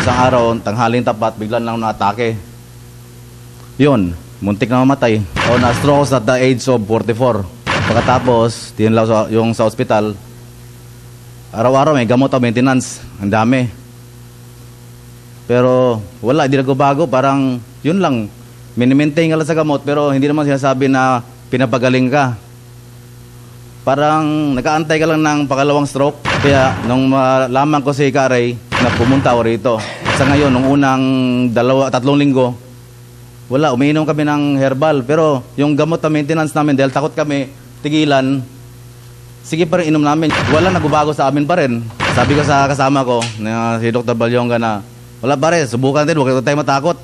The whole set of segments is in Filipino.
Isang araw, tanghaling tapat, biglang lang na-atake. Yun, muntik na mamatay. O, na-stroke at the age of 44. Pagkatapos, tinalaw yung sa ospital, araw-araw may gamot o maintenance. Ang dami. Pero wala, hindi nagbabago. Parang yun lang. Minimaintain ka lang sa gamot pero hindi naman sinasabi na pinapagaling ka. Parang nakaantay ka lang ng pangalawang stroke. Kaya nung malaman ko si Karay na pumunta ako rito. Sa ngayon, nung unang 3 linggo, wala, umiinom kami ng herbal. Pero yung gamot na maintenance namin, dahil takot kami, tigilan, sige pa rin inom namin. Wala, nagbabago sa amin pa rin. Sabi ko sa kasama ko, na si Dr. Balyonga na, wala pa rin, subukan din, huwag tayo matakot.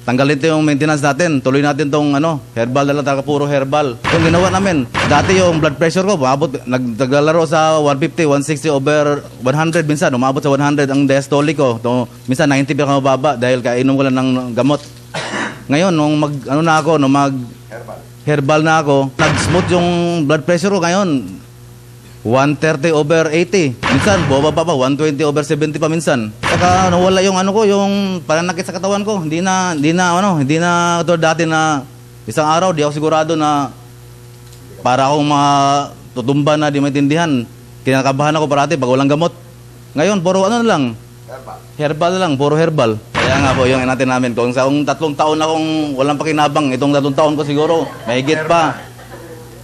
Tanggalin ito yung maintenance natin. Tuloy natin itong herbal na lang, puro herbal. Yung ginawa namin, dati yung blood pressure ko, naglalaro sa 150, 160 over 100 minsan. Umabot sa 100 ang diastolic ko. Minsan 90 pa mababa dahil kainom ko lang ng gamot. Ngayon, nung herbal na ako, nag-smooth yung blood pressure ko ngayon. 130 over 80. Minsan, bumaba pa, 120 over 70 pa minsan. Saka nawala yung yung pananakit sa katawan ko. Hindi na ito dati na isang araw, di ako sigurado na para akong matutumba na di maintindihan. Kinakabahan ako parati pag walang gamot. Ngayon, puro lang. Herbal lang, puro herbal. Kaya nga po, yung natin namin, kung sa 3 taon akong walang pakinabang, itong 3 taon ko siguro, mahigit pa.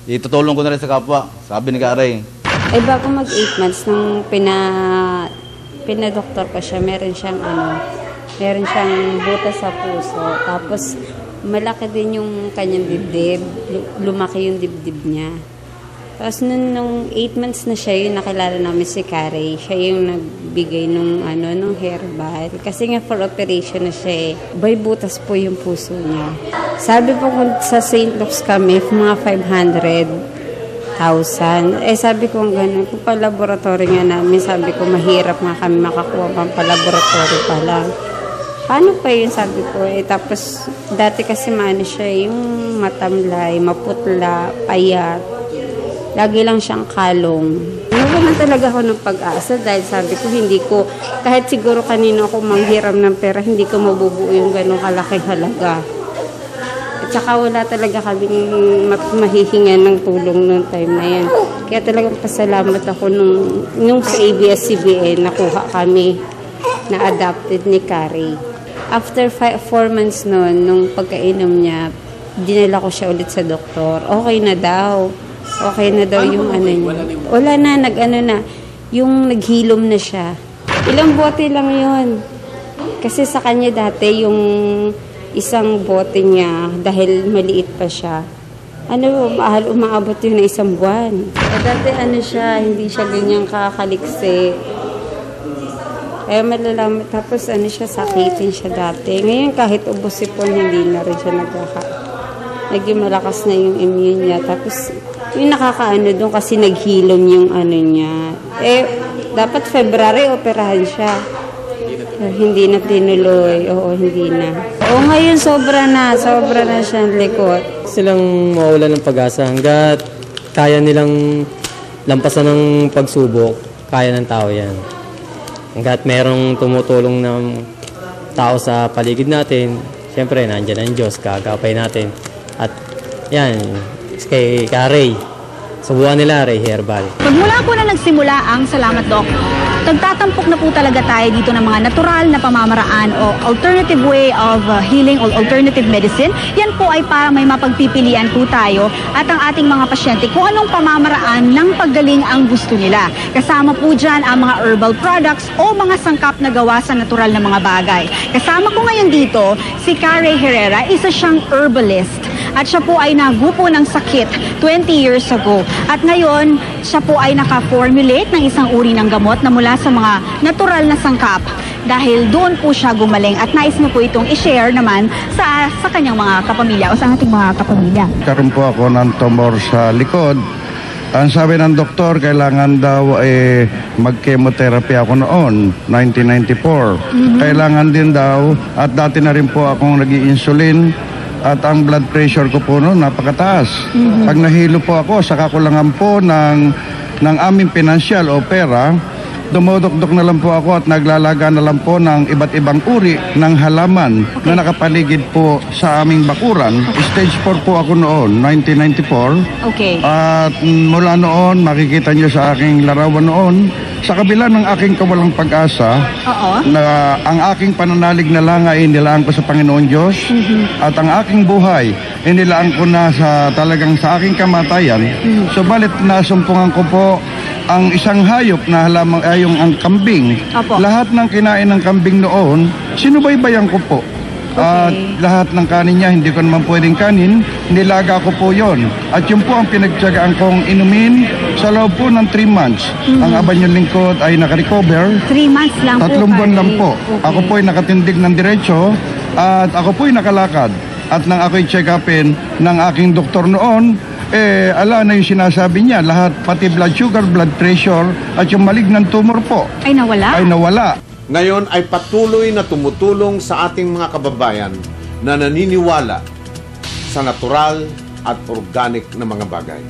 Itutulong ko na rin sa kapwa, sabi ni Karay. Ay bago mag 8 months nung pinadoktor ko siya, meron siyang butas sa puso. Tapos malaki din yung kanyang dibdib, lumaki yung dibdib niya. Tapos nung 8 months na siya, yung nakilala namin si Karay, siya yung nagbigay nung herbal. Kasi nga for operation na siya by butas po yung puso niya. Sabi po kung sa St. Luke's kami, mga 500,000. Sabi ko gano'n, kung pa-laboratory nga namin, sabi ko mahirap nga kami makakuha pang pa-laboratory pa lang. Paano pa yun, sabi ko. Tapos dati kasi siya, yung matamlay, maputla, payat. Lagi lang siyang kalong. Nawalan talaga ako ng pag-asa dahil sabi ko, kahit siguro kanino ako manghiram ng pera, hindi ko mabubuo yung gano'ng kalaking halaga. At saka wala talaga kaming mahihingan ng tulong noong time na yan. Kaya talagang pasalamat ako nung sa ABS-CBN, nakuha kami na adopted ni Karay. After 4 months noon, nung pagkainom niya, dinala ko siya ulit sa doktor. Okay na daw. Okay na daw yung niya. Wala na, yung naghilom na siya. Ilang bote lang yun. Kasi sa kanya dati, yung isang bote niya, dahil maliit pa siya, umaabot yun na 1 buwan. Dati siya, hindi siya ganyang kakaliksi. Kaya malalaman, tapos siya, sakitin siya dati. Ngayon kahit ubos sipon, hindi na rin siya naging malakas na yung immune niya. Tapos yung doon kasi naghilom yung niya. Dapat February operahan siya. Hindi na tinuloy. Oo, hindi na. Ngayon sobra na siyang likot. Silang mawalan ng pag-asa hanggat kaya nilang lampasan ng pagsubok, kaya ng tao yan. Hanggat merong tumutulong ng tao sa paligid natin, siyempre nandiyan ang Diyos, kagapay natin. At yan, kay Karay, subukan nila Ray Herbal. Pagmula po na nagsimula ang Salamat Doc, nagtatampok na po talaga tayo dito ng mga natural na pamamaraan o alternative way of healing or alternative medicine. Yan po ay para may mapagpipilian po tayo at ang ating mga pasyente kung anong pamamaraan ng paggaling ang gusto nila. Kasama po dyan ang mga herbal products o mga sangkap na gawa sa natural na mga bagay. Kasama ko ngayon dito si Karay Herrera, isa siyang herbalist. At siya po ay nagupo ng sakit 20 years ago. At ngayon, siya po ay naka-formulate ng isang uri ng gamot na mula sa mga natural na sangkap. Dahil doon po siya gumaling at nais na po itong i-share naman sa kanyang mga kapamilya o sa ating mga kapamilya. Karoon po ako ng tumor sa likod. Ang sabi ng doktor, kailangan daw mag-chemotherapy ako noon, 1994. Kailangan din daw, at dati na rin po akong nag-i-insulin. At ang blood pressure ko po noon, napakataas. Pag nahilo po ako, saka ko lang po ng aming pinansyal o pera, dumudukdok na lang po ako at naglalaga na lang po ng iba't ibang uri ng halaman na nakapaligid po sa aming bakuran. Stage 4 po ako noon, 1994. Okay. At mula noon, makikita nyo sa aking larawan noon, sa kabila ng aking kawalang pag-asa, Oo. na ang aking pananalig na lang ay inilaan ko sa Panginoon Diyos at ang aking buhay inilaan ko na sa talagang sa aking kamatayan. Subalit nasumpungan ko po ang isang hayop na halamang ayong ang kambing. Apo. Lahat ng kinain ng kambing noon, sinubaybayan ko po. At lahat ng kanin niya, hindi ko naman pwedeng kanin, nilaga ko po yon. At yun po ang pinagtsagaan kong inumin sa loob po ng 3 months. Ang abanyong lingkod ay nakarecover. 3 months lang po. 3 buwan lang Kari. po. Okay. Ako po ay nakatindig ng diretso at ako po ay nakalakad. At nang ako'y check upin ng aking doktor noon, ala na yung sinasabi niya, lahat pati blood sugar, blood pressure at yung malignant tumor po Ay nawala? ay nawala. Ngayon ay patuloy na tumutulong sa ating mga kababayan na naniniwala sa natural at organic na mga bagay.